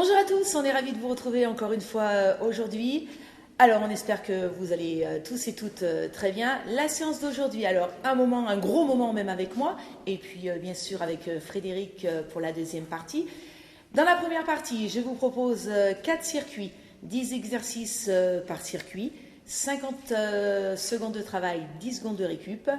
Bonjour à tous, on est ravis de vous retrouver encore une fois aujourd'hui. Alors on espère que vous allez tous et toutes très bien. La séance d'aujourd'hui, alors un gros moment même avec moi, et puis bien sûr avec Frédéric pour la deuxième partie. Dans la première partie, je vous propose 4 circuits, 10 exercices par circuit, 50 secondes de travail, 10 secondes de récup.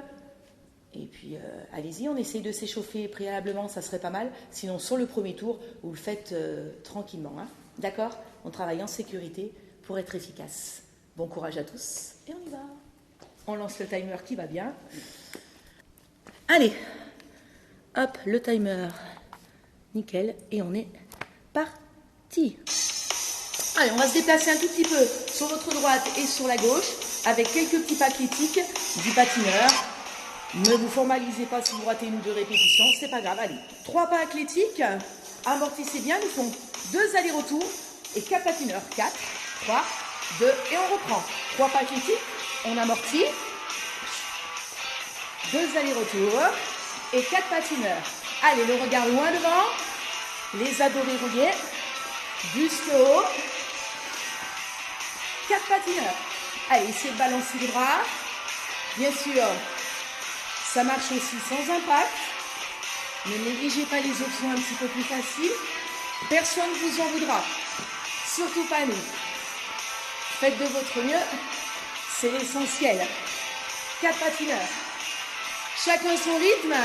Et puis, allez-y, on essaye de s'échauffer préalablement, ça serait pas mal. Sinon, sur le premier tour, vous le faites tranquillement. Hein. D'accord? On travaille en sécurité pour être efficace. Bon courage à tous et on y va. On lance le timer qui va bien. Allez, hop, le timer. Nickel. Et on est parti. Allez, on va se déplacer un tout petit peu sur votre droite et sur la gauche avec quelques petits pas athlétiques du patineur. Ne vous formalisez pas si vous ratez une ou deux répétitions, c'est pas grave. Allez, 3 pas athlétiques, amortissez bien, nous font 2 allers-retours et 4 patineurs. 4, 3, 2 et on reprend. 3 pas athlétiques, on amortit, 2 allers-retours et 4 patineurs. Allez, le regard loin devant, les ados verrouillés, buste haut, 4 patineurs. Allez, essayez de balancer les bras, bien sûr. Ça marche aussi sans impact. Ne négligez pas les options un petit peu plus faciles. Personne ne vous en voudra. Surtout pas nous. Faites de votre mieux. C'est l'essentiel. 4 patineurs. Chacun son rythme.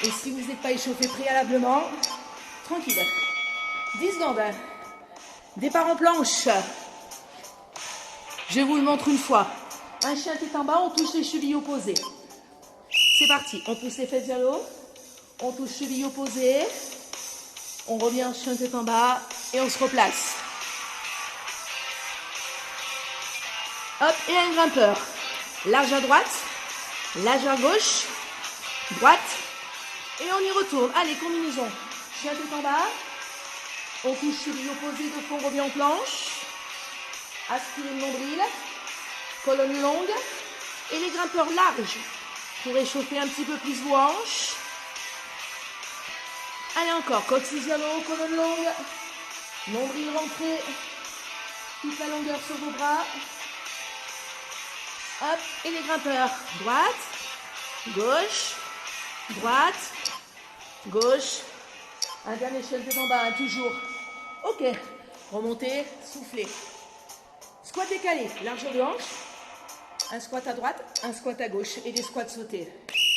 Et si vous n'êtes pas échauffé préalablement, tranquille. 10 secondes. Départ en planche. Je vous le montre une fois. Un chien tête en bas, on touche les chevilles opposées. C'est parti, on pousse les fesses vers le haut, on touche chevilles opposées, on revient en chien tête en bas et on se replace. Hop, et un grimpeur. Large à droite, large à gauche, droite, et on y retourne. Allez, combinaison. Chien tête en bas, on touche chevilles opposées, donc on revient en planche. Aspirez le nombril. Colonne longue et les grimpeurs larges pour échauffer un petit peu plus vos hanches. Allez encore, coccyx vers le haut, colonne longue, nombril rentré, toute la longueur sur vos bras. Hop, et les grimpeurs, droite, gauche, droite, gauche. Un dernier chien tête en bas, hein, toujours. Ok, remontez, soufflez. Squat décalé, largeur de hanche. Un squat à droite, un squat à gauche et des squats sautés.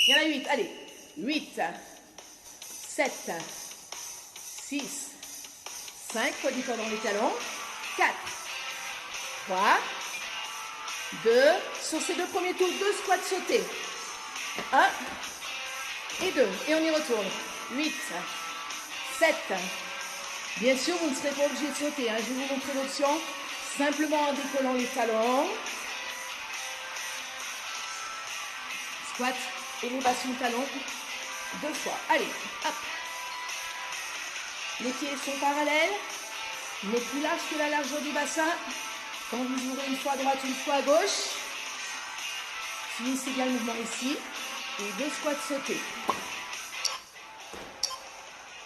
Il y en a 8, allez. 8, 7, 6, 5, poids du corps dans les talons. 4, 3, 2, sur ces 2 premiers tours, 2 squats sautés. 1 et 2, et on y retourne. 8, 7, bien sûr, vous ne serez pas obligé de sauter. Hein. Je vais vous montrer l'option, simplement en décollant les talons. Squat, élévation de talon, 2 fois. Allez, hop. Les pieds sont parallèles, mais plus larges que la largeur du bassin. Quand vous ouvrez une fois à droite, une fois à gauche, finissez bien le mouvement ici. Et 2 squats sautés.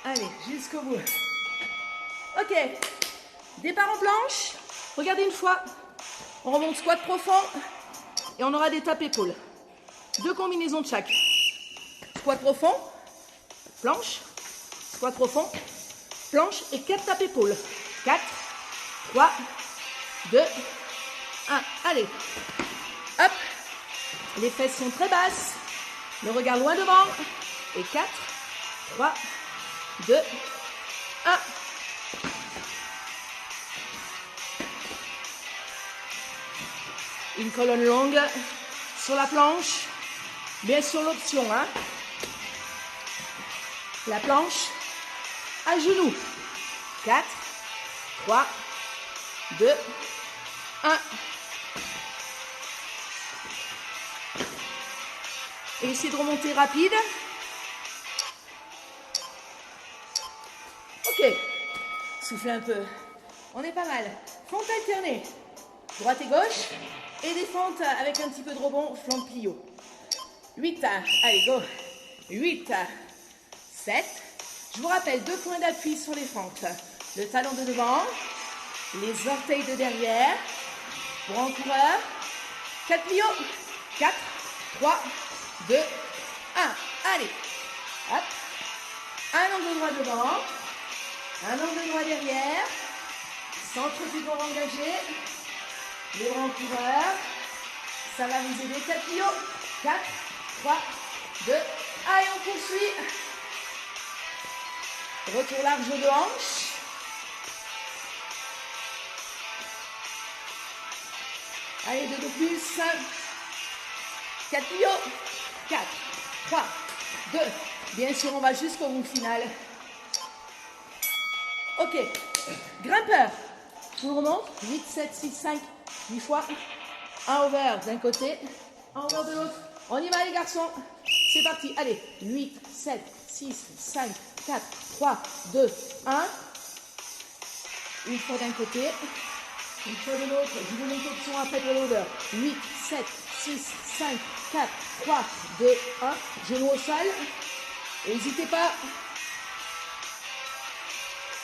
Allez, jusqu'au bout. Ok, départ en planche. Regardez une fois. On remonte squat profond et on aura des tapes épaules. 2 combinaisons de chaque. Squat profond, planche, squat profond, planche et 4 tapes épaules. 4, 3, 2, 1. Allez. Hop. Les fesses sont très basses. Le regard loin devant. Et 4, 3, 2, 1. Une colonne longue sur la planche. Bien sûr l'option, hein. La planche à genoux. 4, 3, 2, 1. Et essayez de remonter rapide. Ok. Soufflez un peu. On est pas mal. Fente alternée. Droite et gauche. Et des fentes avec un petit peu de rebond, flanc de plio. 8, allez, go. 8, 7, Je vous rappelle, 2 points d'appui sur les fentes. Le talon de devant, les orteils de derrière, bras en coureur, 4 plios, 4, 3, 2, 1. Allez, hop. Un angle droit devant, un angle droit derrière, centre du corps engagé, les bras en coureur. Ça va vous aider, 4 plios, 4, 3, 2, allez, on poursuit. Retour large de hanche. Allez, 2 de plus. 4 plios. 4, 3, 2. Bien sûr, on va jusqu'au bout final. Ok. Grimpeur. Je vous remonte. 8, 7, 6, 5. 8 fois. Un over d'un côté. Un over de l'autre. On y va les garçons. C'est parti. Allez. 8, 7, 6, 5, 4, 3, 2, 1. Une fois d'un côté. Une fois de l'autre. Je vous donne une question après pour l'over. 8, 7, 6, 5, 4, 3, 2, 1. Genou au sol. N'hésitez pas.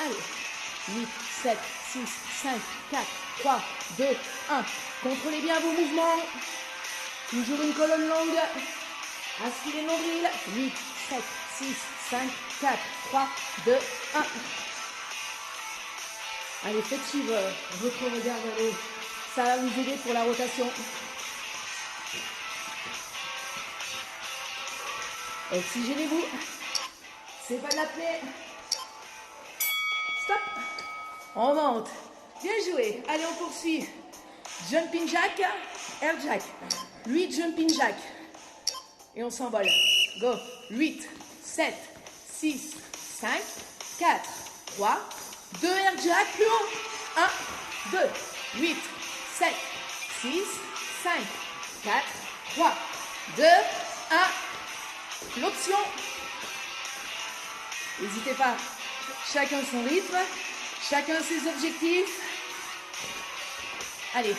Allez. 8, 7, 6, 5, 4, 3, 2, 1. Contrôlez bien vos mouvements. Toujours une colonne longue. Aspirez le nombril. 8, 7, 6, 5, 4, 3, 2, 1. Allez, faites suivre votre regard vers le haut. Ça va vous aider pour la rotation. Oxygénez-vous. C'est pas de l'apnée. Stop. On monte. Bien joué. Allez, on poursuit. Jumping jack, air jack. 8 jumping jack. Et on s'envole. Go. 8, 7, 6, 5, 4, 3, 2 air jack. Plus haut. 1, 2, 8, 7, 6, 5, 4, 3, 2, 1. L'option. N'hésitez pas. Chacun son rythme. Chacun ses objectifs. Allez.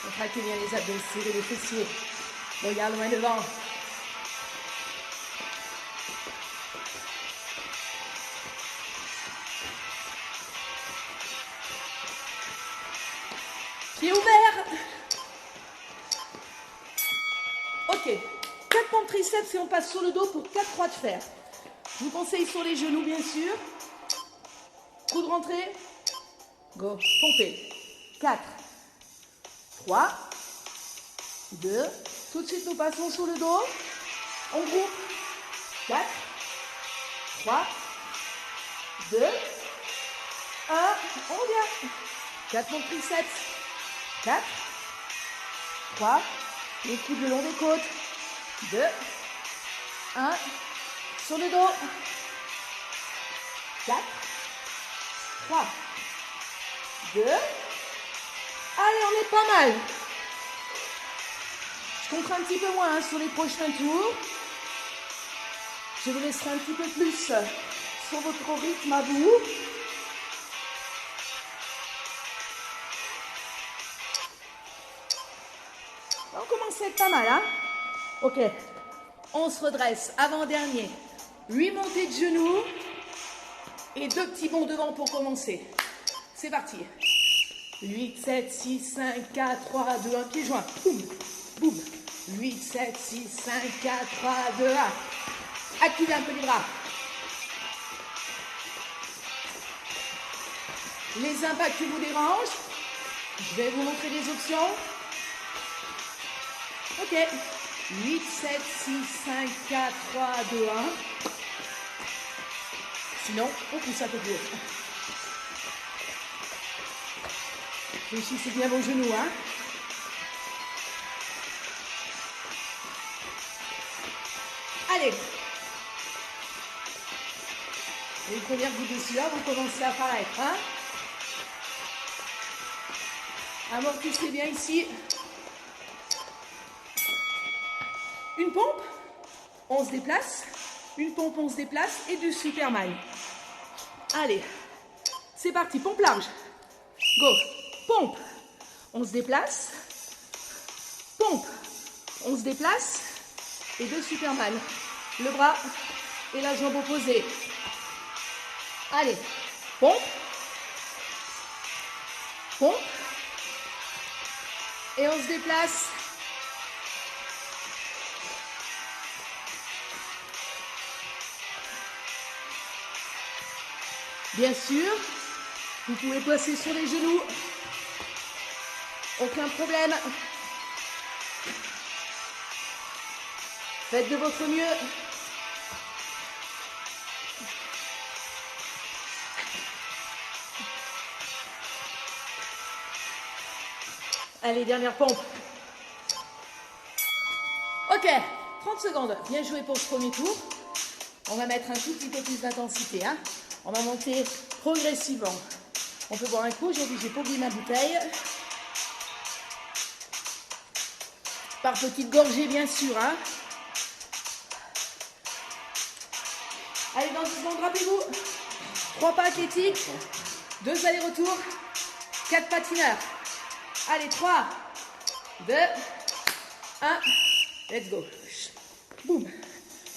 Contractez bien les abdos, serrez les fessiers. Regarde loin devant. Pieds ouverts. Ok. 4 pompes triceps et on passe sur le dos pour 4 croix de fer. Je vous conseille sur les genoux, bien sûr. Coup de rentrée. Go. Pompez. 4, 3, 2. Tout de suite, nous passons sur le dos. On groupe. 4, 3, 2, 1. On revient. 4 pompes triceps. 4, 3. Les coudes le long des côtes. 2, 1. Sur le dos. 4, 3, 2. Allez, on est pas mal. Je compte un petit peu moins sur les prochains tours. Je vous laisserai un petit peu plus sur votre rythme à vous. On commence à être pas mal, hein? Ok. On se redresse. Avant-dernier. 8 montées de genoux. Et 2 petits bonds devant pour commencer. C'est parti. 8, 7, 6, 5, 4, 3, 2, 1. Pieds joints. Boum, boum. 8, 7, 6, 5, 4, 3, 2, 1. Activez un peu les bras. Les impacts qui vous dérangent. Je vais vous montrer des options. Ok. 8, 7, 6, 5, 4, 3, 2, 1. Sinon, on pousse un peu plus haut. Réussissez bien vos genoux, hein. Allez. Les premières gouttes de sueur vont commencer à apparaître, hein. Amortissez bien ici. Une pompe, on se déplace. Une pompe, on se déplace. Et du Superman. Allez. C'est parti, pompe large. Go. Pompe. On se déplace. On se déplace et 2 Superman. Le bras et la jambe opposée. Allez, pompe. Pompe. Et on se déplace. Bien sûr, vous pouvez passer sur les genoux. Aucun problème. Faites de votre mieux. Allez, dernière pompe. Ok, 30 secondes. Bien joué pour ce premier tour. On va mettre un tout petit peu plus d'intensité. Hein. On va monter progressivement. On peut boire un coup. Aujourd'hui, j'ai pas oublié ma bouteille. Par petites gorgées, bien sûr. Hein. Allez, dans 10 secondes, rappelez-vous. 3 pas athlétiques, 2 allers-retours, 4 patineurs. Allez, 3, 2, 1, let's go. Boum.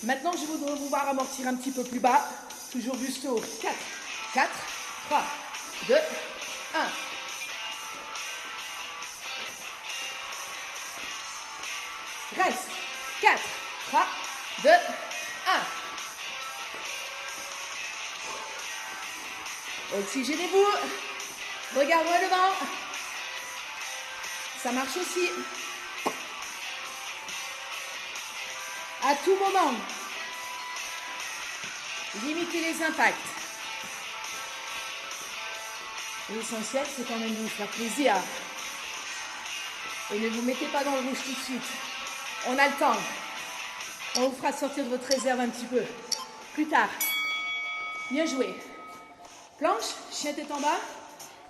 Maintenant, je voudrais vous voir amortir un petit peu plus bas. Toujours buste haut. 4, 4, 3, 2, 1. Reste. 4, 3, 2, 1. Oxygénez-vous. Regardez devant. Ça marche aussi. À tout moment, limitez les impacts. L'essentiel, c'est quand même de vous faire plaisir. Et ne vous mettez pas dans le rouge tout de suite. On a le temps. On vous fera sortir de votre réserve un petit peu. Plus tard. Bien joué. Planche, chien tête en bas.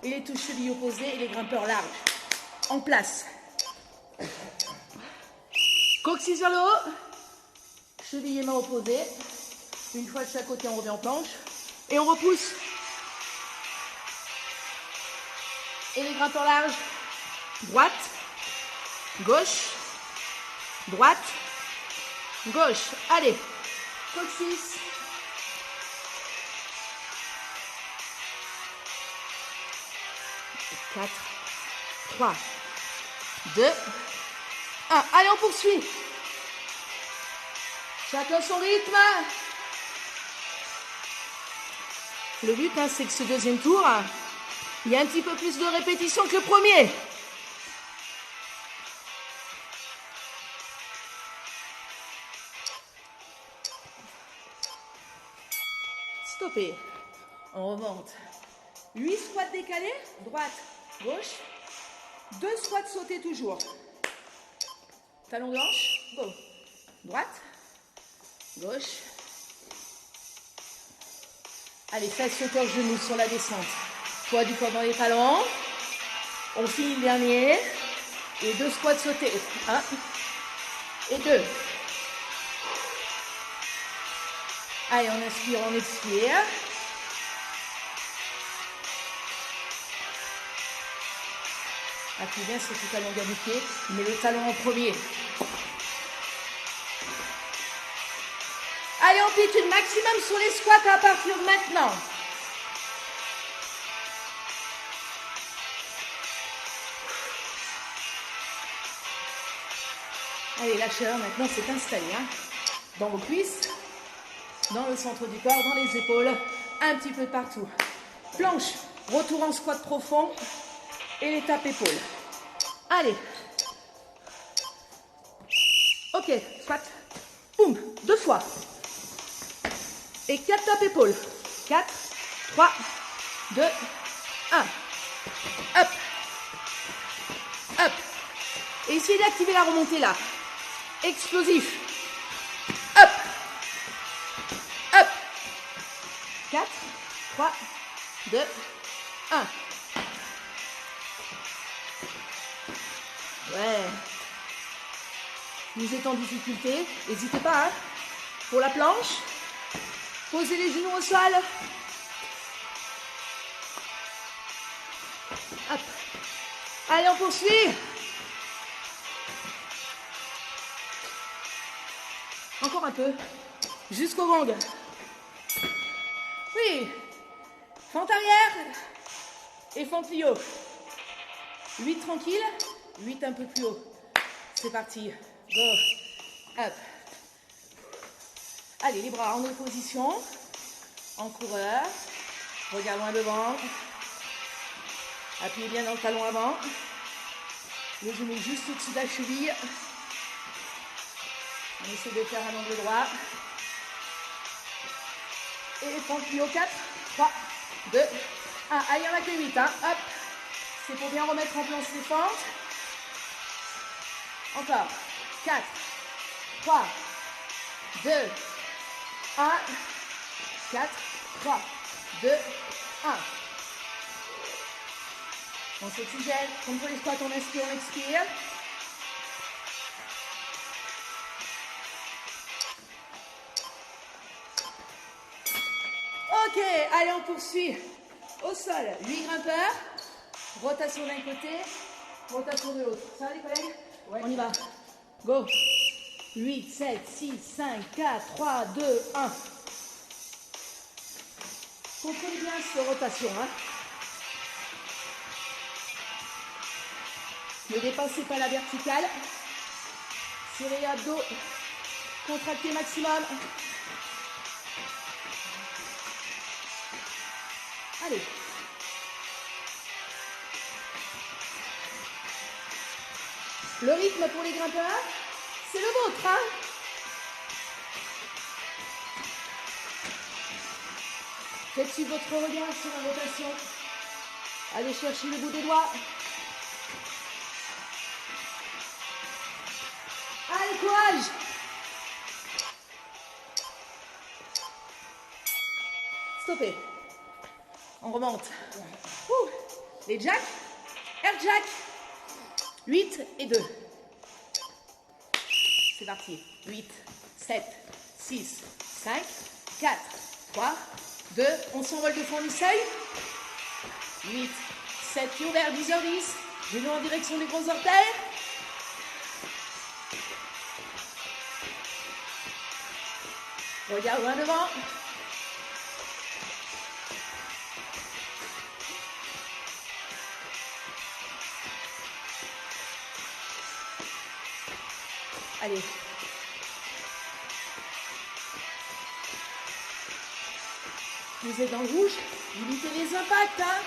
Et les touches chevilles opposées et les grimpeurs larges. En place. Coccyx vers le haut. Cheville et mains opposées. Une fois de chaque côté, on revient en planche. Et on repousse. Et les grimpeurs larges. Droite. Gauche. Droite. Gauche. Allez. Coccyx. 4, 3, 2, 1. Allez, on poursuit. Chacun son rythme. Le but, hein, c'est que ce deuxième tour, il y a un petit peu plus de répétitions que le premier. Stoppez. On remonte. 8 squats décalés, droite, gauche. 2 squats sautés toujours. Talon de hanche, go. Droite, gauche. Allez, fesses sauter genoux sur la descente. Poids du corps dans les talons. On finit le dernier. Et 2 squats sautés. 1 et 2. Allez, on inspire, on expire. Appuyez bien sur le talon du pied, mais le talon en premier. Allez, amplitude maximum sur les squats à partir de maintenant. Allez, la chaleur maintenant s'est installée. Hein. Dans vos cuisses, dans le centre du corps, dans les épaules, un petit peu partout. Planche, retour en squat profond. Et les tapes épaules. Allez. Ok, squat. Boum, 2 fois. Et 4 tapes épaules. 4, 3, 2, 1. Hop. Hop. Et essayez d'activer la remontée là. Explosif. Hop. Hop. 4, 3, 2, 1. Ouais. Vous êtes en difficulté, n'hésitez pas. Hein. Pour la planche, posez les genoux au sol. Hop. Allez, on poursuit. un peu. Jusqu'au gong. Oui. Fente arrière. Et fente plie haut. 8 tranquille. 8 un peu plus haut. C'est parti. Go. Hop. Allez, les bras en opposition. En coureur. Regarde loin devant. Appuyez bien dans le talon avant. Le genou juste au-dessus de la cheville. On essaie de faire un angle droit. Et fente plie haut. 4, 3, 2, 1. Allez, il n'y en a que 8. Hein. Hop. C'est pour bien remettre en place les fentes. Encore. 4, 3, 2, 1. 4, 3, 2, 1. On s'oxygène. Contre les squats, on inspire, on expire. Ok, allez, on poursuit. Au sol, 8 grimpeurs. Rotation d'un côté, rotation de l'autre. Ça va les collègues? Ouais. On y va. Go. 8, 7, 6, 5, 4, 3, 2, 1. Contrôlez bien cette rotation. Hein. Ne dépassez pas la verticale. Serrez les abdos. Contractez maximum. Allez. Le rythme pour les grimpeurs, c'est le vôtre. Hein. Faites suivre votre regard sur la rotation. Allez chercher le bout des doigts. Allez, courage. Stoppez. On remonte. Ouh. Les jacks. Air jack. 8 et 2. C'est parti. 8, 7, 6, 5, 4, 3, 2. On s'envole de fond du seuil. 8, 7, pieds ouverts, 10h10. Genoux en direction des gros orteils. Regarde loin devant. Allez. Vous êtes dans le rouge, limitez les impacts. Hein.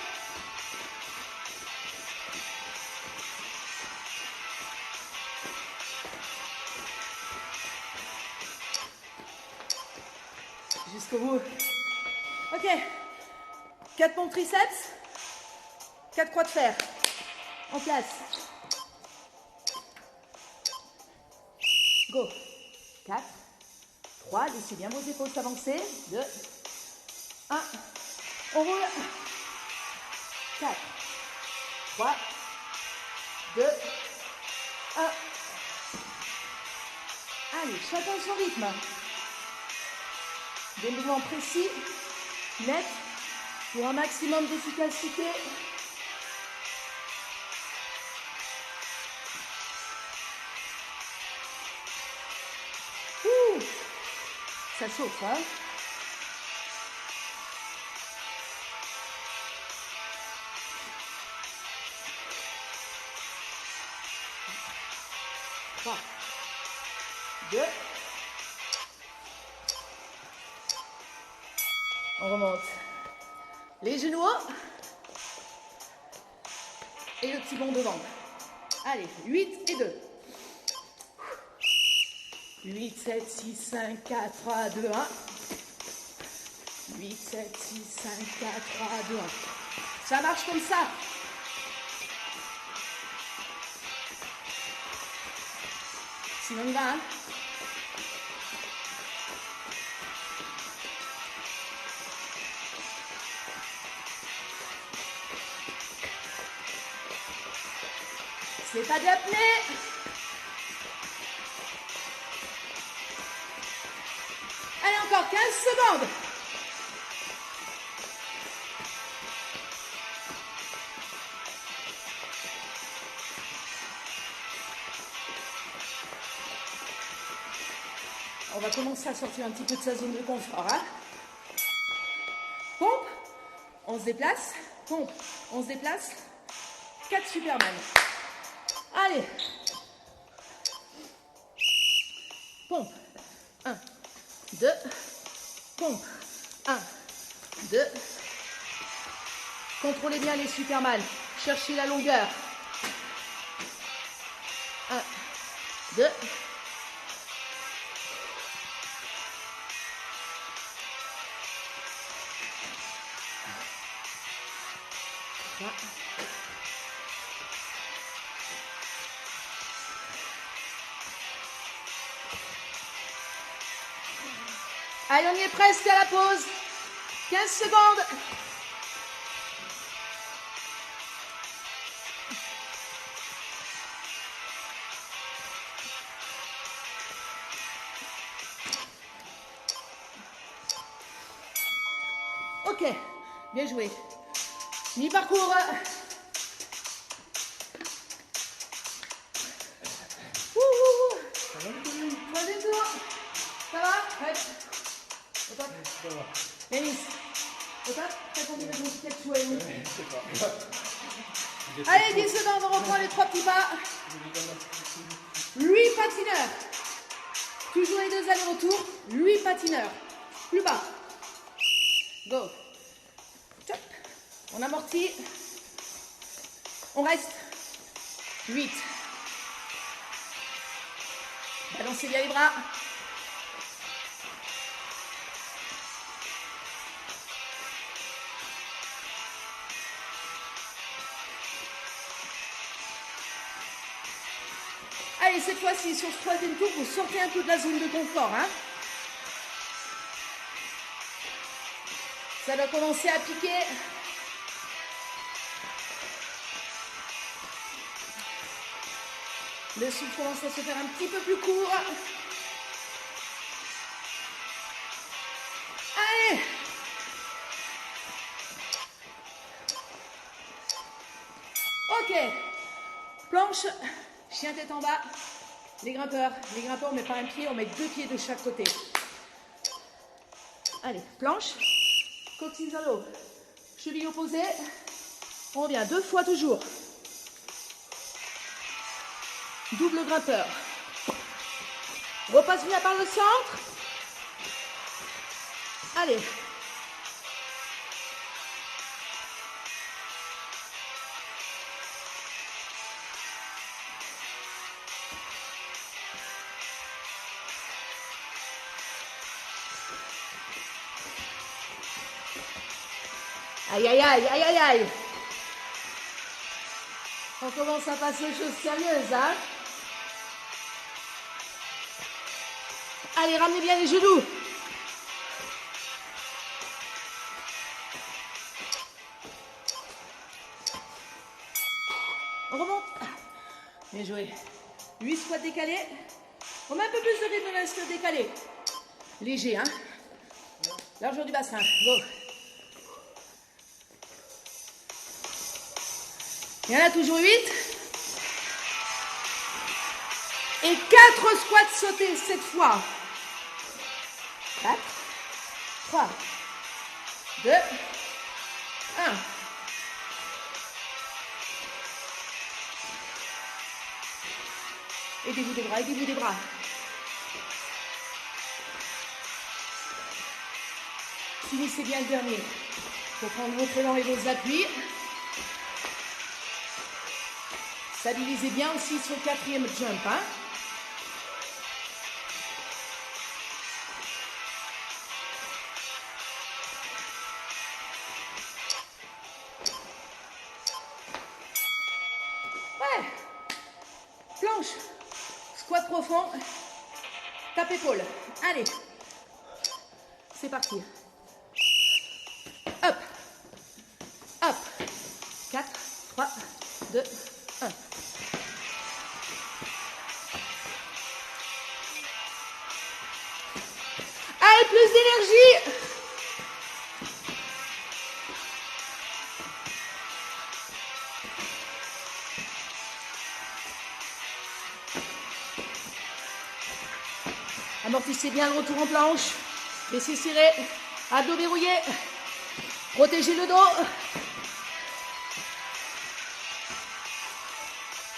Jusqu'au bout. Ok. 4 pompes triceps. 4 croix de fer. En place. Go. 4, 3, laissez bien vos épaules s'avancer. 2, 1. On roule. 4, 3, 2, 1. Allez, chacun son rythme. Des mouvements précis, nets, pour un maximum d'efficacité. Ça chauffe, hein? Trois, 2. On remonte. Les genoux hauts. Et le petit bond devant. Allez, 8 et 2. 8, 7, 6, 5, 4, 3, 2, 1. 8, 7, 6, 5, 4, 3, 2, 1. Ça marche comme ça. Sinon, on y va. Hein. C'est pas de l'apnée. Allez, encore 15 secondes. On va commencer à sortir un petit peu de sa zone de confort. Hein. Pompe, on se déplace. Pompe, on se déplace. 4 Superman. Allez. Pompe. 1, 2. Pompe. 1, 2. Contrôlez bien les Superman. Cherchez la longueur. 1, 2. 3. Allez, on y est presque à la pause. 15 secondes. Ok, bien joué. Mi-parcours. Troisième tour. Ça va? Ouais. Au top. Yanis. Au top. T'as combien de jours de chouette? Allez, 10 secondes, on reprend les 3 petits pas. 8 patineurs. Toujours les 2 allers-retours. 8 patineurs. Plus bas. Go. Chop. On amortit. On reste. 8. Balancez bien les bras. Allez, cette fois-ci, sur ce troisième tour, vous sortez un peu de la zone de confort. Hein. Ça doit commencer à piquer. Le souffle commence à se faire un petit peu plus court. Allez! Ok. Planche, chien tête en bas. Les grimpeurs, on met pas un pied, on met 2 pieds de chaque côté. Allez, planche, coxine vers le haut. Cheville opposée. On revient 2 fois toujours. Double grimpeur. Repasse bien par le centre. Allez. Aïe, aïe, aïe, aïe, aïe, aïe. On commence à passer aux choses sérieuses, hein. Allez, ramenez bien les genoux. On remonte. Bien joué. 8 squats décalés. On met un peu plus de rythme dans le squat décalé. Léger, hein. Largeur du bassin. Go. Il y en a toujours 8. Et 4 squats sautés cette fois. 4, 3, 2, 1. Aidez-vous des bras, aidez-vous des bras. Finissez bien le dernier. Il faut prendre votre élan et vos appuis. Stabilisez bien aussi sur le 4e jump. Hein. Ouais. Planche. Squat profond. Tape épaule. Allez. C'est parti. Hop. Hop. 4, 3, 2, 1. Allez, plus d'énergie. Amortissez bien le retour en planche. Laissez serrer. Abdos verrouillés. Protégez le dos.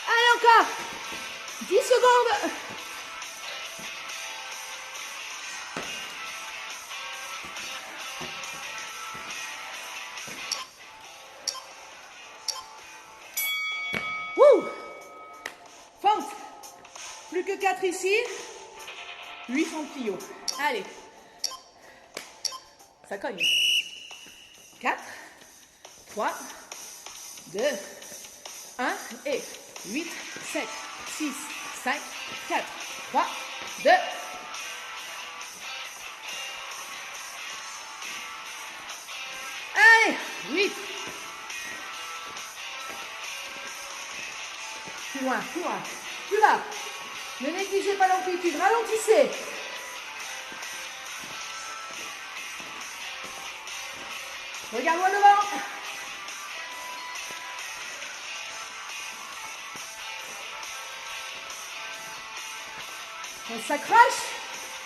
Allez, encore. 10 secondes. Wouh. Fente. Plus que 4 ici. 8 fentes plio. Allez. Ça cogne. 4, 3, 2, 1 et 8, 7, 6, 5, 4, 3, 2. Allez, 8. Plus loin, plus loin, plus bas. Ne négligez pas l'amplitude, ralentissez. Regarde-moi devant. On s'accroche,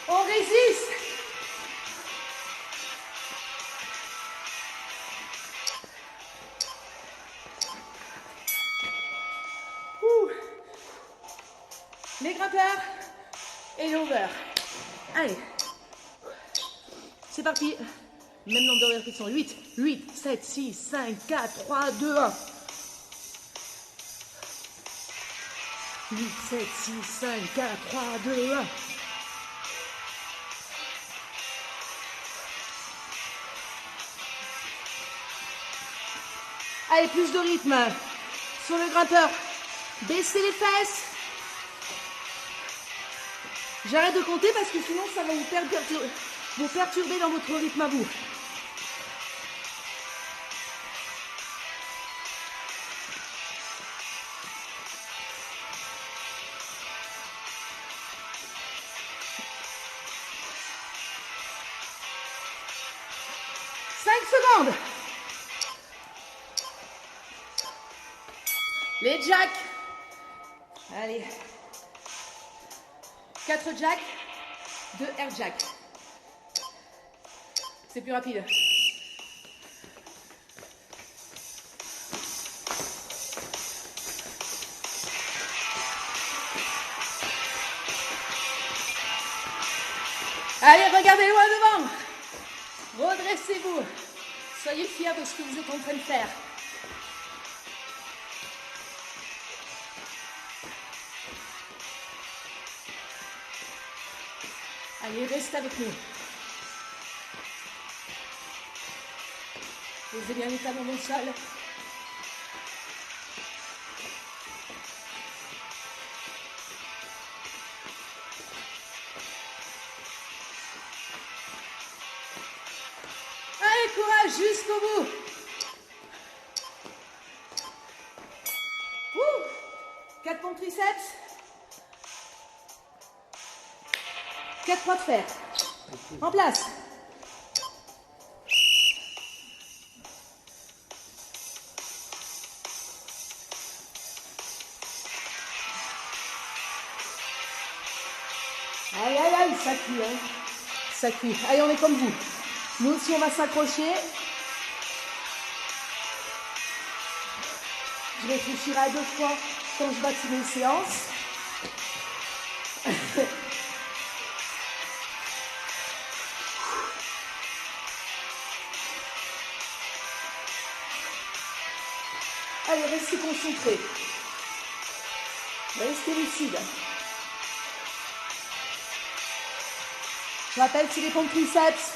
on résiste. Ouh. Les grimpeurs et l'over. Allez, c'est parti. Même nombre de répétitions. 8, 7, 6, 5, 4, 3, 2, 1. 8, 7, 6, 5, 4, 3, 2, 1. Allez, plus de rythme sur le grimpeur. Baissez les fesses. J'arrête de compter parce que sinon ça va vous perturber dans votre rythme à vous. Secondes. Les jacks. Allez. 4 jacks, 2 air jacks. C'est plus rapide. Allez, regardez loin devant. Redressez-vous. Soyez fiers de ce que vous êtes en train de faire. Allez, restez avec nous. Posez bien les talons dans le sol. Allez, courage jusqu'au bout. 4 pompes triceps. 4 poids de fer. En place. Aïe, aïe, aïe, ça cuit, hein. Ça cuit. Allez, on est comme vous. Nous aussi, on va s'accrocher. Je réfléchirai à 2 fois quand je bâtis mes séances. Allez, restez concentrés. Restez lucides. Je rappelle, c'est les pompes triceps.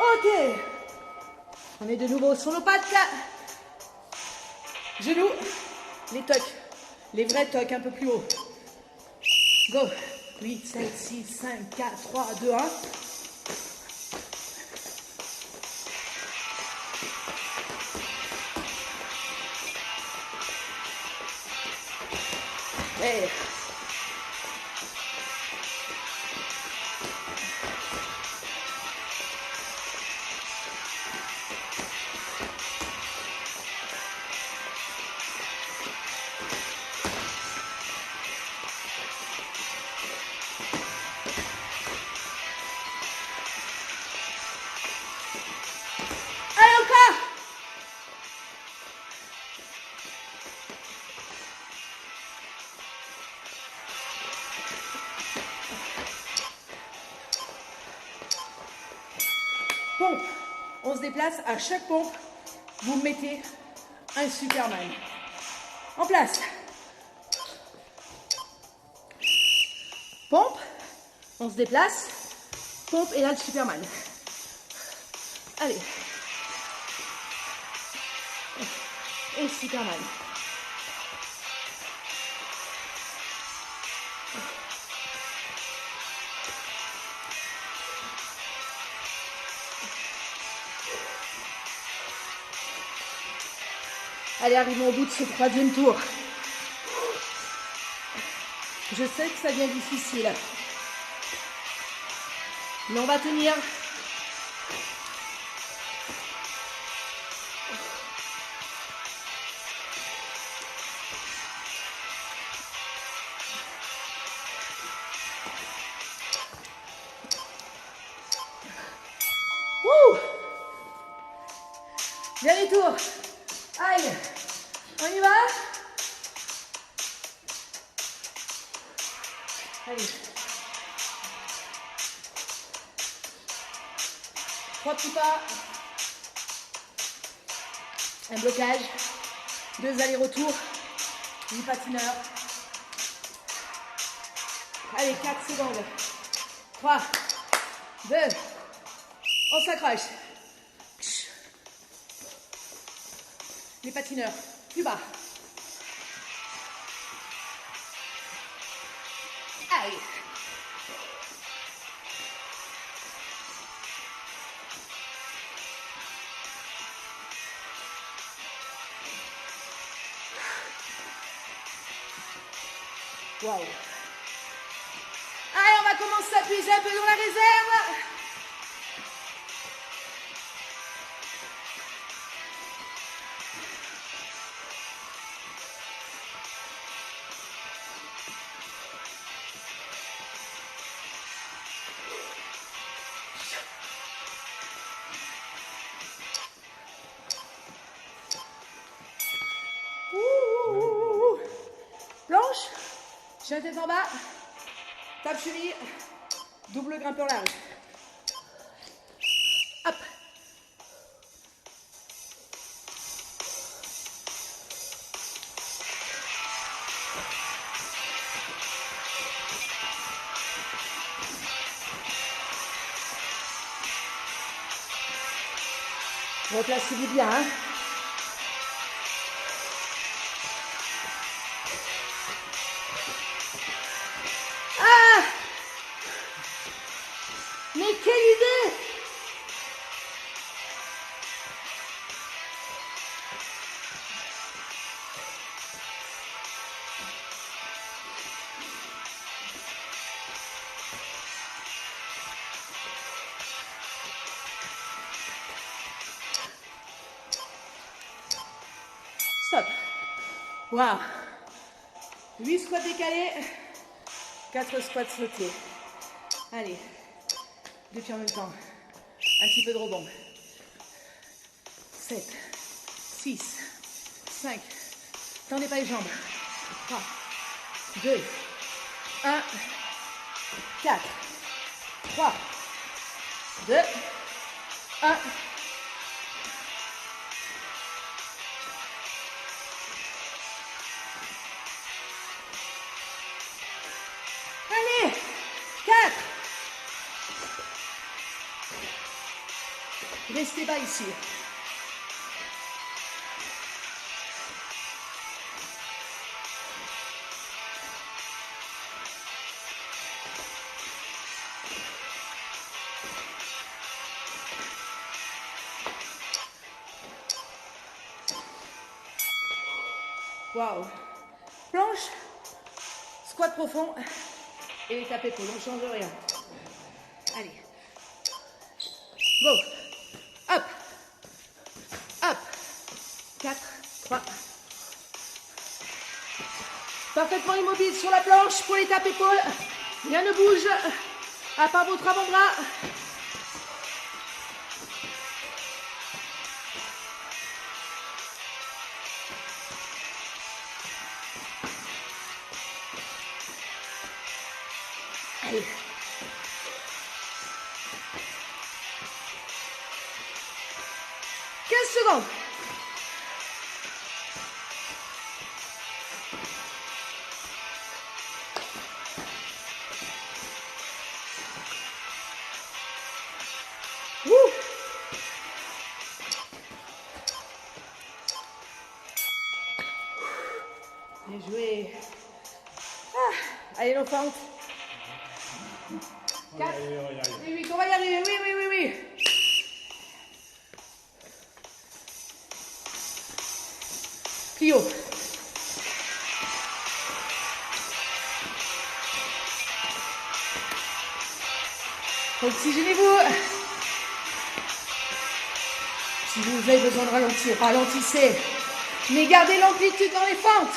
Ok. On est de nouveau sur nos pattes. Genoux. Les tocs. Les vrais tocs un peu plus haut. Go. 8, 7, 6, 5, 4, 3, 2, 1. Hey. Pompe. On se déplace. À chaque pompe, vous mettez un Superman. En place. Pompe. On se déplace. Pompe et là le Superman. Allez. Et Superman. Allez, arrivons au bout de ce troisième tour. Je sais que ça devient difficile. Mais on va tenir. Wouh! Dernier tour. Aïe. On y va? Allez. 3 petits pas. Un blocage. 2 allers-retours. 8 patineurs. Allez, 4 secondes. 3, 2. On s'accroche. Les patineurs. Plus bas. Aïe. Wow. Allez, on va commencer à puiser un peu dans la réserve. Planche, chien tête en bas, tape cheville, double grimpeur large. Hop. Replacez-vous bien, hein. Ah! Mais quelle idée! Stop. Waouh. 8 squats décalés. 4 squats sautés. Allez. 2 pieds en même temps. Un petit peu de rebond. 7, 6, 5. Tendez pas les jambes. 3, 2, 1, 4, 3, 2, 1. Allez, 4. Restez bas ici. Waouh. Planche, squat profond et les tapés épaules. On ne change rien. Allez. Go. Hop. Hop. 4, 3. Parfaitement immobile sur la planche pour les tapes épaules. Rien ne bouge, à part votre avant-bras. Allez. 15 secondes. Ouh. Bien joué. Ah. Allez, nos fentes. 4. Oui, oui, on va y arriver. Oui, oui, oui, oui. Plio. Oxygénez-vous. Si vous avez besoin de ralentir, ralentissez. Mais gardez l'amplitude dans les fentes.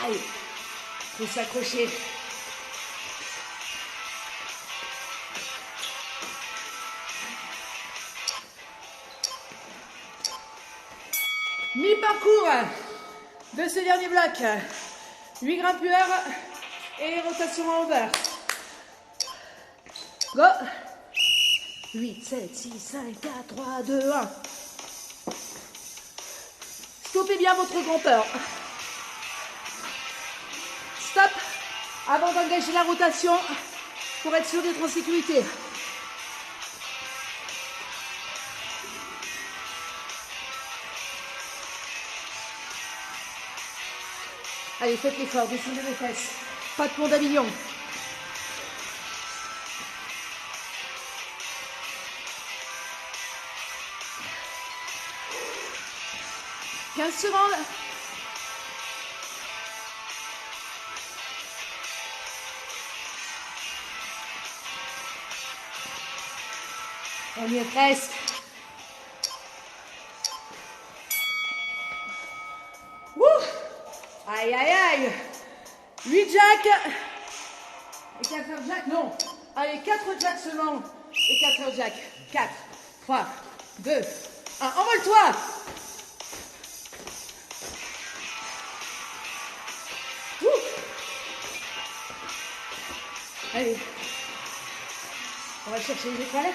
Allez, faut s'accrocher. Mi-parcours de ce dernier bloc. 8 grimpeurs et rotation en over. Go. 8, 7, 6, 5, 4, 3, 2, 1. Stoppez bien votre grimpeur. Stop avant d'engager la rotation pour être sûr d'être en sécurité. Allez, faites l'effort, descendez les fesses. Pas de pont d'Avignon. « 15 secondes. On y est presque. Wouh! Aïe, aïe, aïe. 8 jacks. Et 4 heures jack, non. Allez, 4 jacks seulement. Et 4 heures jack. 4, 3, 2, 1. Envole-toi! Allez, on va chercher les étoiles.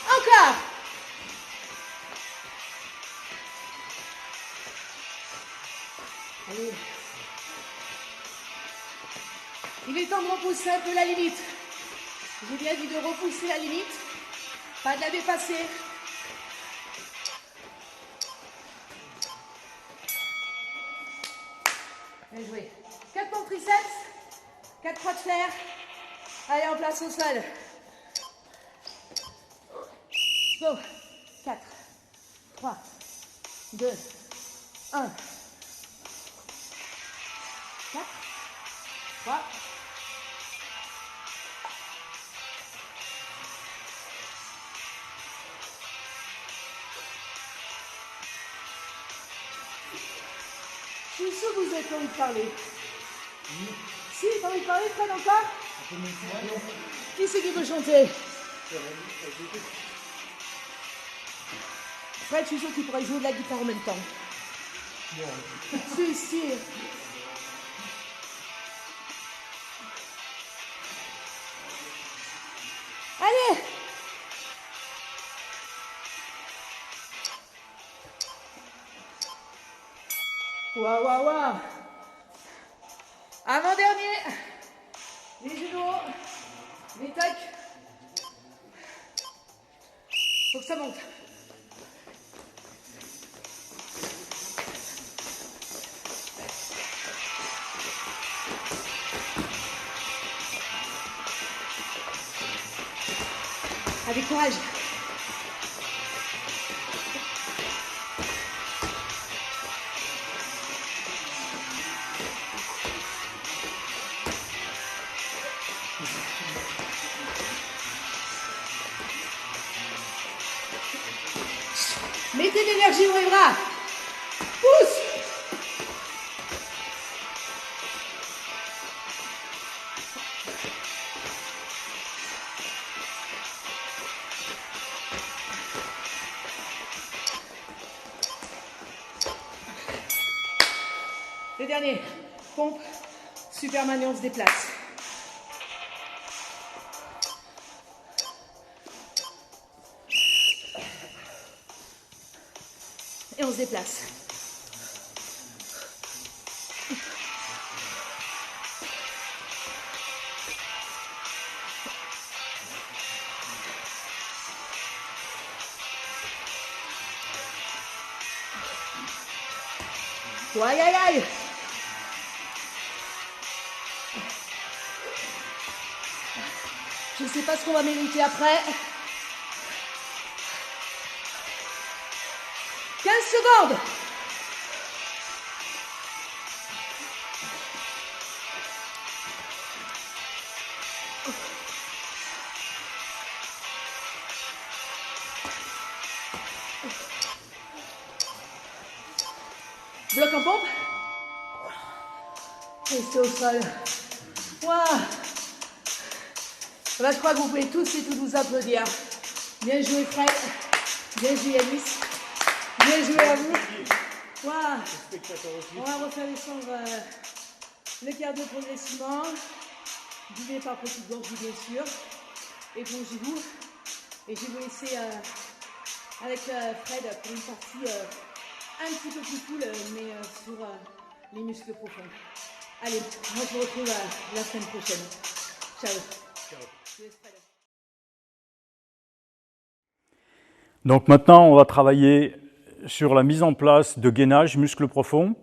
Encore. Allez. Il est temps de repousser un peu la limite. J'ai bien dit de repousser la limite, pas de la dépasser. Bien joué. 4 pompes triceps, 4 croix de fer. Allez, en place au sol. Go. 4, 3, 2, 1. 4, 3. Je suis sûre que vous avez envie de parler. Si, t'as envie de parler, Fred, encore? Qui c'est qui peut chanter? Fred, je suis sûre qu'il pourrait jouer de la guitare en même temps. Si, si. Allez! Waouh, waouh, waouh! Avant-dernier! Les genoux, les tocs. Faut que ça monte. Avec courage. Mettez de l'énergie dans les bras. Pousse. Le dernier, pompe, Superman et on se déplace. Et on se déplace. Aïe aïe aïe. Je ne sais pas ce qu'on va mériter après. 15 secondes. Bloc en pompe. Restez au sol. Waouh. Là, je crois que vous pouvez tous et toutes vous applaudir. Bien joué Fred. Bien joué Alice. Bien joué à vous. Waouh. On va refaire descendre le cardio progressivement. Buvez par petites gorgées bien sûr. Et plongez-vous. Et je vais vous laisser avec Fred pour une partie un petit peu plus cool, mais sur les muscles profonds. Allez, moi je vous retrouve la semaine prochaine. Ciao. Donc maintenant, on va travailler sur la mise en place de gainage muscles profonds,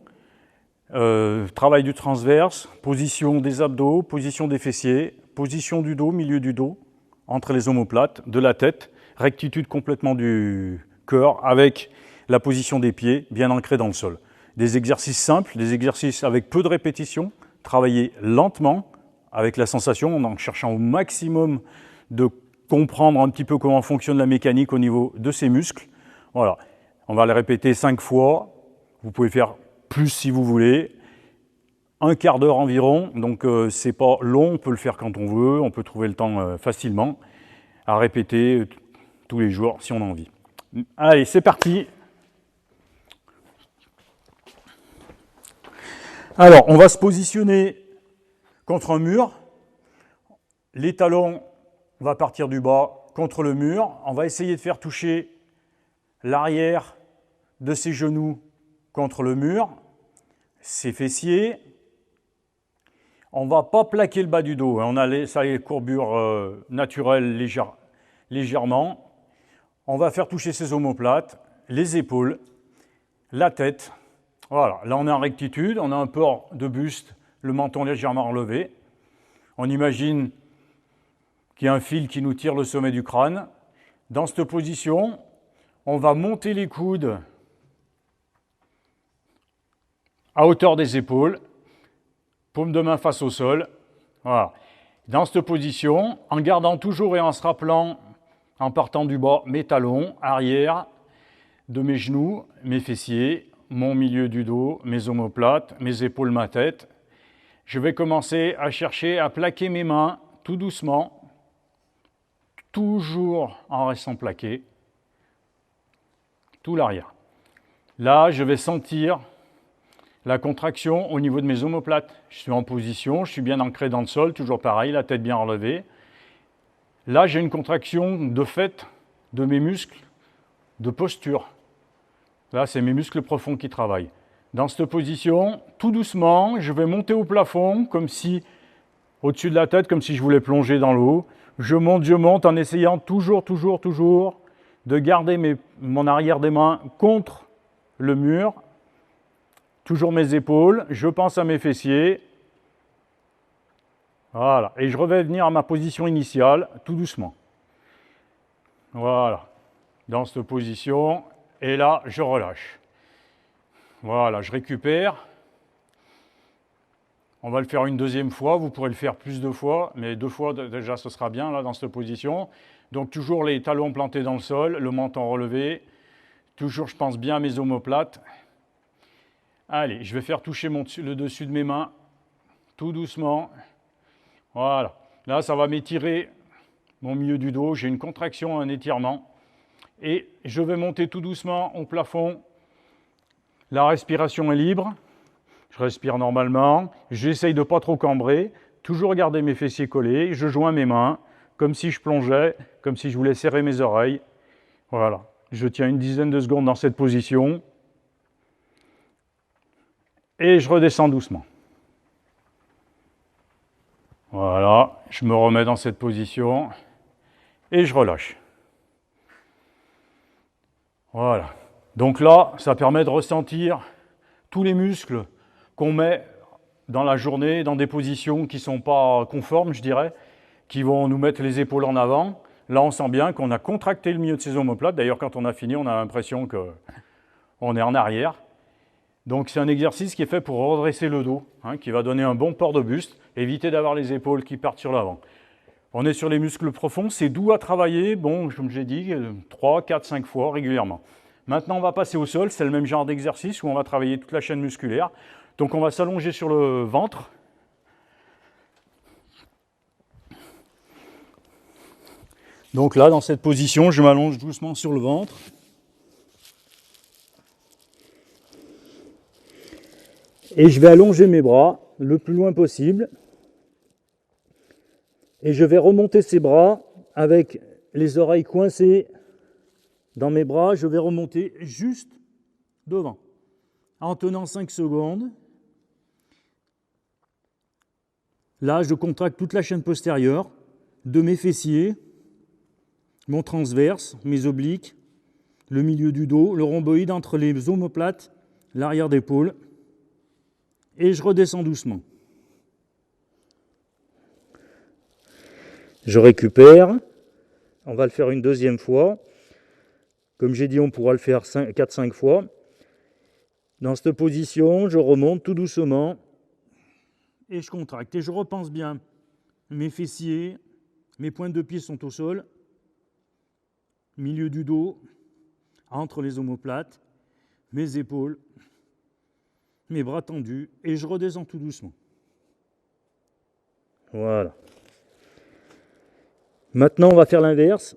travail du transverse, position des abdos, position des fessiers, position du dos, milieu du dos, entre les omoplates, de la tête, rectitude complètement du corps avec la position des pieds bien ancrée dans le sol. Des exercices simples, des exercices avec peu de répétitions, travailler lentement avec la sensation, en cherchant au maximum de comprendre un petit peu comment fonctionne la mécanique au niveau de ces muscles. Voilà, on va les répéter 5 fois, vous pouvez faire plus si vous voulez, un quart d'heure environ, donc c'est pas long, on peut le faire quand on veut, on peut trouver le temps facilement à répéter tous les jours si on a envie. Allez, c'est parti. Alors, on va se positionner contre un mur. Les talons, on va partir du bas contre le mur. On va essayer de faire toucher l'arrière de ses genoux contre le mur, ses fessiers. On ne va pas plaquer le bas du dos. On a les courbures naturelles légèrement. On va faire toucher ses omoplates, les épaules, la tête. Voilà, là on est en rectitude, on a un port de buste, le menton légèrement relevé. On imagine qu'il y a un fil qui nous tire le sommet du crâne. Dans cette position, on va monter les coudes à hauteur des épaules, paume de main face au sol. Voilà. Dans cette position, en gardant toujours et en se rappelant, en partant du bas, mes talons, arrière de mes genoux, mes fessiers, mon milieu du dos, mes omoplates, mes épaules, ma tête. Je vais commencer à chercher à plaquer mes mains tout doucement, toujours en restant plaqué, tout l'arrière. Là, je vais sentir la contraction au niveau de mes omoplates. Je suis en position, je suis bien ancré dans le sol, toujours pareil, la tête bien relevée. Là, j'ai une contraction de fait de mes muscles de posture. Là, c'est mes muscles profonds qui travaillent. Dans cette position, tout doucement, je vais monter au plafond, comme si, au-dessus de la tête, comme si je voulais plonger dans l'eau. Je monte en essayant toujours de garder mon arrière des mains contre le mur. Toujours mes épaules, je pense à mes fessiers. Voilà, et je vais venir à ma position initiale, tout doucement. Voilà, dans cette position, et là, je relâche. Voilà, je récupère. On va le faire une deuxième fois, vous pourrez le faire plus de fois, mais 2 fois déjà ce sera bien là dans cette position. Donc toujours les talons plantés dans le sol, le menton relevé, Toujours, je pense bien à mes omoplates. Allez, je vais faire toucher le dessus de mes mains, tout doucement. Voilà. Là, ça va m'étirer mon milieu du dos. J'ai une contraction, un étirement. Et je vais monter tout doucement au plafond. La respiration est libre. Je respire normalement. J'essaye de ne pas trop cambrer. Toujours garder mes fessiers collés. Je joins mes mains, comme si je plongeais, comme si je voulais serrer mes oreilles. Voilà. Je tiens une dizaine de secondes dans cette position. Et je redescends doucement. Voilà, je me remets dans cette position et je relâche. Voilà. Donc là, ça permet de ressentir tous les muscles qu'on met dans la journée, dans des positions qui ne sont pas conformes, je dirais, qui vont nous mettre les épaules en avant. Là, on sent bien qu'on a contracté le milieu de ses omoplates. D'ailleurs, quand on a fini, on a l'impression qu'on est en arrière. Donc c'est un exercice qui est fait pour redresser le dos, qui va donner un bon port de buste, éviter d'avoir les épaules qui partent sur l'avant. On est sur les muscles profonds, c'est doux à travailler, bon, comme j'ai dit, 3, 4, 5 fois régulièrement. Maintenant, on va passer au sol, c'est le même genre d'exercice où on va travailler toute la chaîne musculaire. Donc on va s'allonger sur le ventre. Donc là, dans cette position, je m'allonge doucement sur le ventre. Et je vais allonger mes bras le plus loin possible. Et je vais remonter ces bras avec les oreilles coincées dans mes bras. Je vais remonter juste devant. En tenant 5 secondes. Là, je contracte toute la chaîne postérieure de mes fessiers, mon transverse, mes obliques, le milieu du dos, le rhomboïde entre les omoplates, l'arrière d'épaule. Et je redescends doucement. Je récupère. On va le faire une deuxième fois. Comme j'ai dit, on pourra le faire 4-5 fois. Dans cette position, je remonte tout doucement. Et je contracte. Et je repense bien. Mes fessiers, mes pointes de pied sont au sol. Milieu du dos, entre les omoplates, mes épaules, mes bras tendus, et je redescends tout doucement. Voilà. Maintenant, on va faire l'inverse.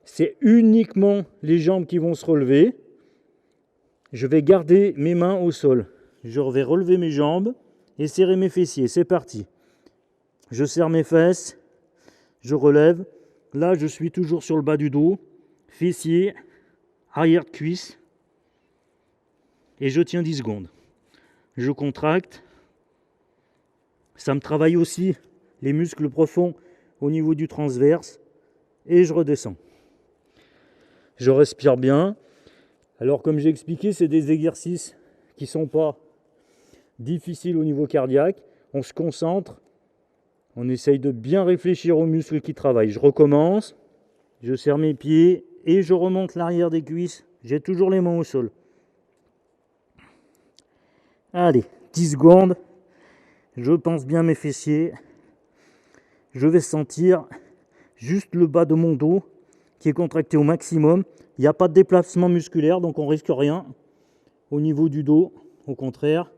C'est uniquement les jambes qui vont se relever. Je vais garder mes mains au sol. Je vais relever mes jambes et serrer mes fessiers. C'est parti. Je serre mes fesses. Je relève. Là, je suis toujours sur le bas du dos. Fessiers, arrière de cuisse. Et je tiens 10 secondes. Je contracte. Ça me travaille aussi les muscles profonds au niveau du transverse. Et je redescends. Je respire bien. Alors comme j'ai expliqué, c'est des exercices qui ne sont pas difficiles au niveau cardiaque. On se concentre. On essaye de bien réfléchir aux muscles qui travaillent. Je recommence. Je serre mes pieds et je remonte l'arrière des cuisses. J'ai toujours les mains au sol. Allez, 10 secondes. Je pense bien mes fessiers. Je vais sentir juste le bas de mon dos qui est contracté au maximum. Il n'y a pas de déplacement musculaire, donc on risque rien au niveau du dos, au contraire.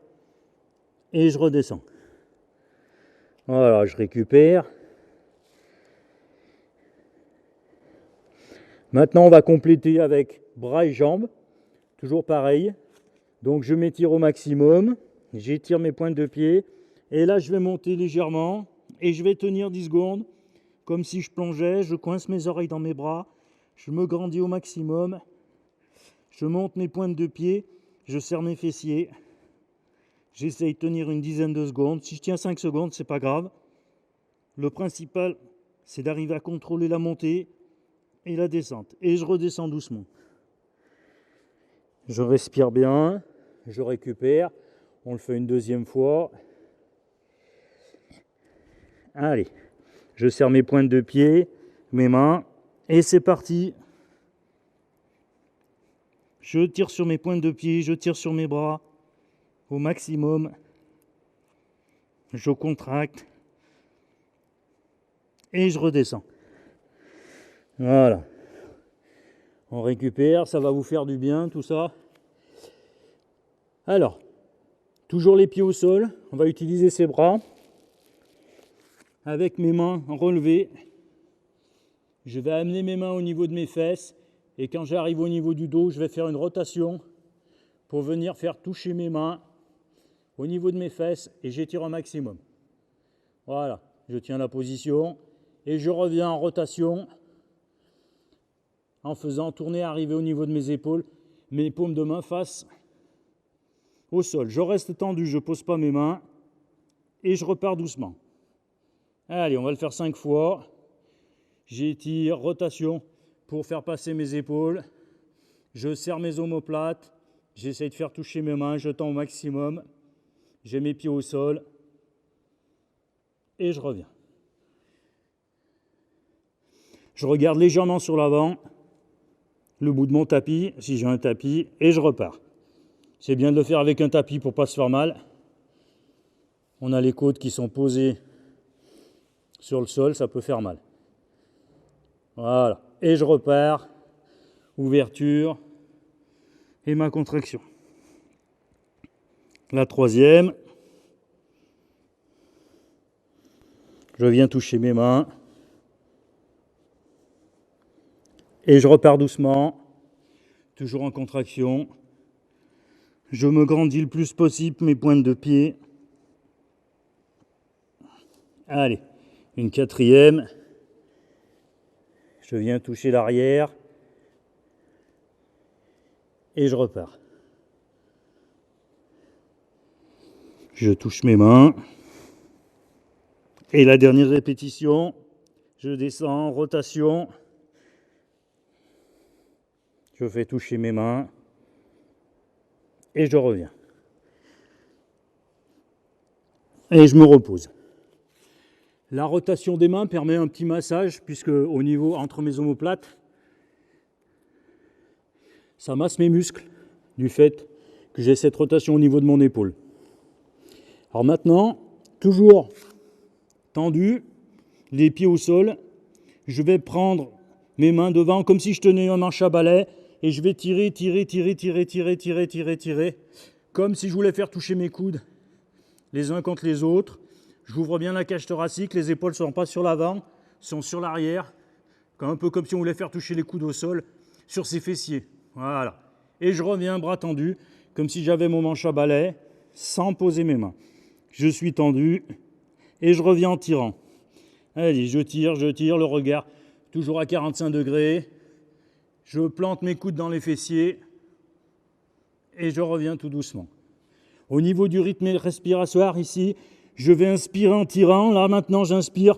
Et je redescends. Voilà, je récupère. Maintenant, on va compléter avec bras et jambes. Toujours pareil. Donc je m'étire au maximum, j'étire mes pointes de pied, et là je vais monter légèrement, et je vais tenir 10 secondes, comme si je plongeais, je coince mes oreilles dans mes bras, je me grandis au maximum, je monte mes pointes de pied, je serre mes fessiers, j'essaye de tenir une dizaine de secondes. Si je tiens 5 secondes, c'est pas grave. Le principal, c'est d'arriver à contrôler la montée et la descente, et je redescends doucement. Je respire bien, je récupère, on le fait une deuxième fois. Allez, je serre mes pointes de pied, mes mains, et c'est parti. Je tire sur mes pointes de pied, je tire sur mes bras au maximum. Je contracte et je redescends. Voilà. On récupère, ça va vous faire du bien tout ça. Alors, toujours les pieds au sol, on va utiliser ses bras. Avec mes mains relevées, je vais amener mes mains au niveau de mes fesses et quand j'arrive au niveau du dos, je vais faire une rotation pour venir faire toucher mes mains au niveau de mes fesses et j'étire un maximum. Voilà, je tiens la position et je reviens en rotation en faisant tourner, arriver au niveau de mes épaules, mes paumes de main face au sol. Je reste tendu, je ne pose pas mes mains et je repars doucement. Allez, on va le faire 5 fois. J'étire, rotation pour faire passer mes épaules. Je serre mes omoplates. J'essaie de faire toucher mes mains, je tends au maximum. J'ai mes pieds au sol. Et je reviens. Je regarde légèrement sur l'avant, le bout de mon tapis, si j'ai un tapis, et je repars. C'est bien de le faire avec un tapis pour ne pas se faire mal. On a les côtes qui sont posées sur le sol, ça peut faire mal. Voilà. Et je repars. Ouverture et ma contraction. La troisième. Je viens toucher mes mains. Et je repars doucement. Toujours en contraction. Je me grandis le plus possible mes pointes de pied. Allez, une quatrième. Je viens toucher l'arrière. Et je repars. Je touche mes mains. Et la dernière répétition, je descends, rotation. Je fais toucher mes mains. Et je reviens. Et je me repose. La rotation des mains permet un petit massage, puisque au niveau entre mes omoplates, ça masse mes muscles du fait que j'ai cette rotation au niveau de mon épaule. Alors maintenant, toujours tendu, les pieds au sol, je vais prendre mes mains devant comme si je tenais un manche à balai et je vais tirer, comme si je voulais faire toucher mes coudes les uns contre les autres. J'ouvre bien la cage thoracique, les épaules ne sont pas sur l'avant, sont sur l'arrière, un peu comme si on voulait faire toucher les coudes au sol sur ses fessiers. Voilà. Et je reviens bras tendus, comme si j'avais mon manche à balai, sans poser mes mains. Je suis tendu et je reviens en tirant. Allez, je tire, le regard toujours à 45 degrés. Je plante mes coudes dans les fessiers et je reviens tout doucement. Au niveau du rythme respiratoire ici, je vais inspirer en tirant. Là maintenant, j'inspire,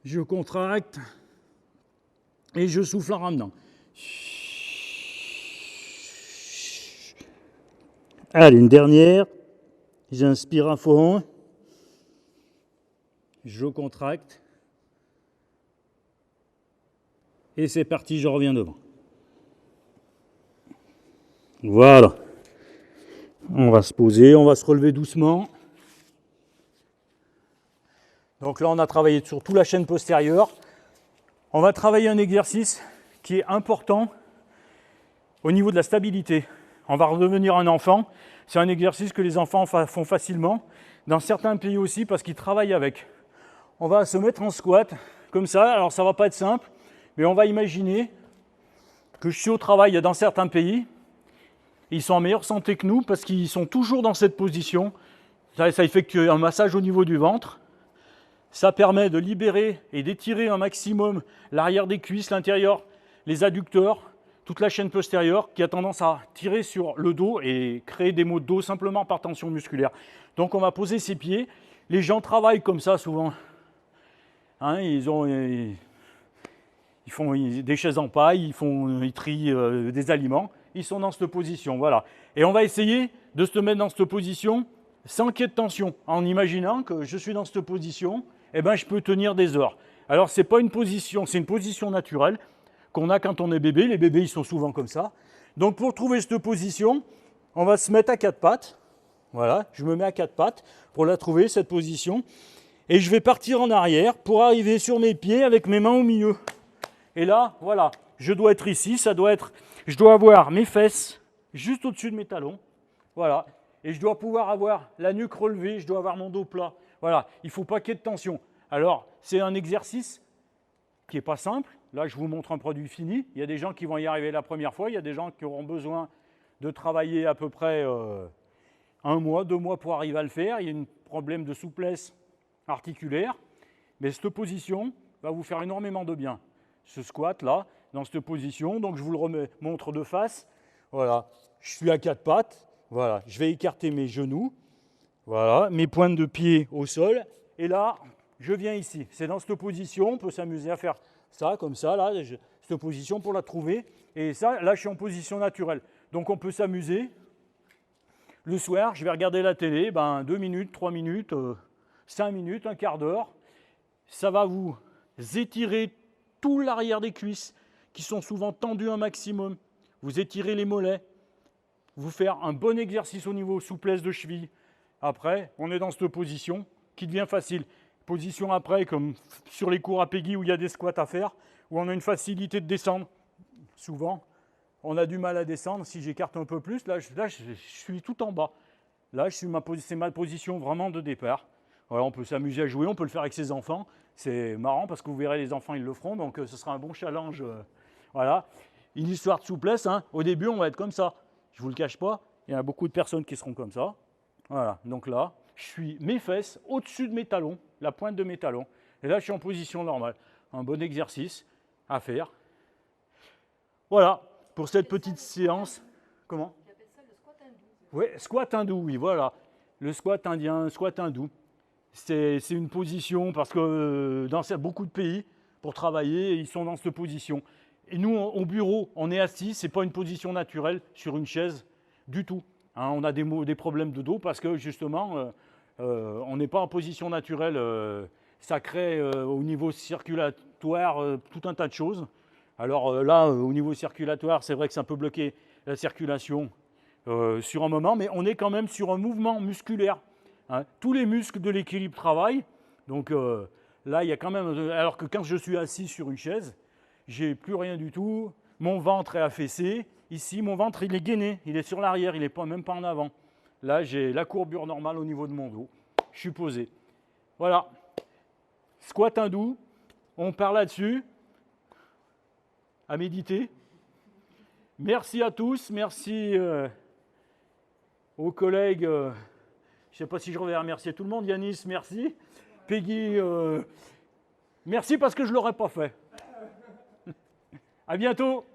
je contracte et je souffle en ramenant. Allez, une dernière. J'inspire à fond. Je contracte. Et c'est parti, je reviens devant. Voilà. On va se poser, on va se relever doucement. Donc là, on a travaillé sur toute la chaîne postérieure. On va travailler un exercice qui est important au niveau de la stabilité. On va redevenir un enfant. C'est un exercice que les enfants font facilement, dans certains pays aussi, parce qu'ils travaillent avec. On va se mettre en squat, comme ça. Alors ça ne va pas être simple, mais on va imaginer que je suis au travail dans certains pays. Ils sont en meilleure santé que nous, parce qu'ils sont toujours dans cette position. Ça effectue un massage au niveau du ventre. Ça permet de libérer et d'étirer un maximum l'arrière des cuisses, l'intérieur, les adducteurs, toute la chaîne postérieure qui a tendance à tirer sur le dos et créer des maux de dos simplement par tension musculaire. Donc on va poser ses pieds. Les gens travaillent comme ça souvent. Hein, ils font des chaises en paille, ils trient des aliments. Ils sont dans cette position, voilà. Et on va essayer de se mettre dans cette position sans qu'il y ait de tension, en imaginant que je suis dans cette position, eh ben, je peux tenir des heures. Alors, ce n'est pas une position, c'est une position naturelle qu'on a quand on est bébé. Les bébés, ils sont souvent comme ça. Donc, pour trouver cette position, on va se mettre à quatre pattes. Voilà, je me mets à quatre pattes pour la trouver, cette position. Et je vais partir en arrière pour arriver sur mes pieds avec mes mains au milieu. Et là, voilà, je dois être ici, je dois avoir mes fesses juste au-dessus de mes talons. Voilà. Et je dois pouvoir avoir la nuque relevée, je dois avoir mon dos plat. Voilà, il ne faut pas qu'il y ait de tension. Alors, c'est un exercice qui n'est pas simple. Là, je vous montre un produit fini. Il y a des gens qui vont y arriver la première fois. Il y a des gens qui auront besoin de travailler à peu près 1 mois, 2 mois pour arriver à le faire. Il y a un problème de souplesse articulaire. Mais cette position va vous faire énormément de bien. Ce squat là, dans cette position, donc je vous le montre de face. Voilà, je suis à 4 pattes. Voilà, je vais écarter mes genoux. Voilà, mes pointes de pied au sol. Et là, je viens ici. C'est dans cette position, on peut s'amuser à faire ça, comme ça, là, cette position pour la trouver. Et ça, là, je suis en position naturelle. Donc, on peut s'amuser. Le soir, je vais regarder la télé, 2 minutes, 3 minutes, 5 minutes, un quart d'heure. Ça va vous étirer tout l'arrière des cuisses, qui sont souvent tendus un maximum. Vous étirez les mollets. Vous faire un bon exercice au niveau souplesse de cheville. Après, on est dans cette position qui devient facile. Position après, comme sur les cours à Peggy où il y a des squats à faire, où on a une facilité de descendre. Souvent, on a du mal à descendre. Si j'écarte un peu plus, là, je suis tout en bas. Là, c'est ma position vraiment de départ. Voilà, on peut s'amuser à jouer, on peut le faire avec ses enfants. C'est marrant parce que vous verrez, les enfants, ils le feront. Donc, ce sera un bon challenge. Voilà. Une histoire de souplesse. Hein. Au début, on va être comme ça. Je ne vous le cache pas, il y a beaucoup de personnes qui seront comme ça. Voilà, donc là, je suis mes fesses au-dessus de mes talons, la pointe de mes talons. Et là, je suis en position normale. Un bon exercice à faire. Voilà, pour cette petite séance. Comment ? J'appelle ça le squat hindou. Oui, squat hindou, oui, voilà. Le squat indien, squat hindou. C'est une position, parce que dans beaucoup de pays, pour travailler, ils sont dans cette position. Et nous, au bureau, on est assis, ce n'est pas une position naturelle sur une chaise du tout. Hein, on a des problèmes de dos parce que justement, on n'est pas en position naturelle. Ça crée au niveau circulatoire tout un tas de choses. Alors là, au niveau circulatoire, c'est vrai que ça peut bloquer la circulation sur un moment, mais on est quand même sur un mouvement musculaire. Hein. Tous les muscles de l'équilibre travaillent. Donc là, il y a quand même... Alors que quand je suis assis sur une chaise, j'ai plus rien du tout, mon ventre est affaissé, ici mon ventre il est gainé, il est sur l'arrière, il n'est même pas en avant. Là j'ai la courbure normale au niveau de mon dos, je suis posé. Voilà, squat hindou, on part là-dessus, à méditer. Merci à tous, merci aux collègues, je ne sais pas si je vais remercier tout le monde, Yanis, merci, Peggy, merci parce que je ne l'aurais pas fait. À bientôt.